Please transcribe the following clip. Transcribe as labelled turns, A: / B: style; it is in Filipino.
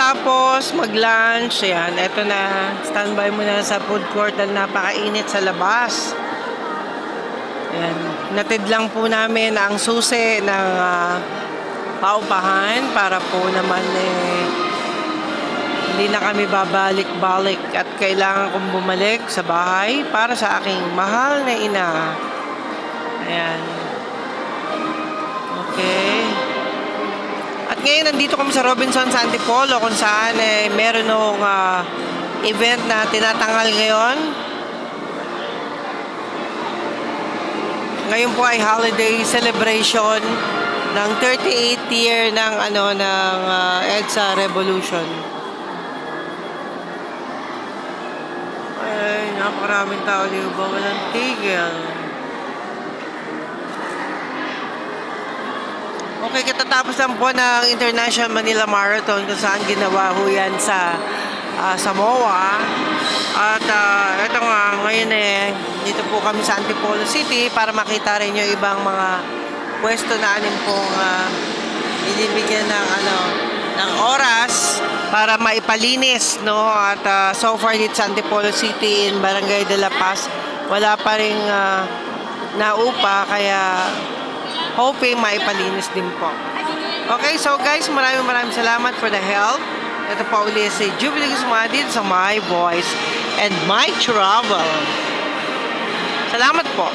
A: pagkatapos mag-lunch, ayan, eto na, standby muna sa food court dahil napakainit sa labas. Ayan, natid lang po namin ang susi ng paupahan para po naman hindi na kami babalik-balik at kailangan kong bumalik sa bahay para sa aking mahal na ina. Ayan. Okay. At ngayon nandito kami sa Robinsons sa Antipolo kung saan meron ng event na tinatangal ngayon. Ngayon po ay holiday celebration ng 38th year ng EDSA Revolution. Ay, napakaraming tao dito ba? Walang tigil. Okay, katatapos lang po ng International Manila Marathon kung saan ginawa ho yan sa Samoa. At ito nga, ngayon dito po kami sa Antipolo City para makita rin yung ibang mga pwesto na anim pong binibigyan ng oras para maipalinis, no? At so far dito sa Antipolo City in Barangay de la Paz, wala pa rin naupa, kaya hoping maipalinis din po. Okay, so guys, maraming salamat for the help. Ito pa uli si Jubilee Guzman dito sa My Voice and My Travel. Salamat po.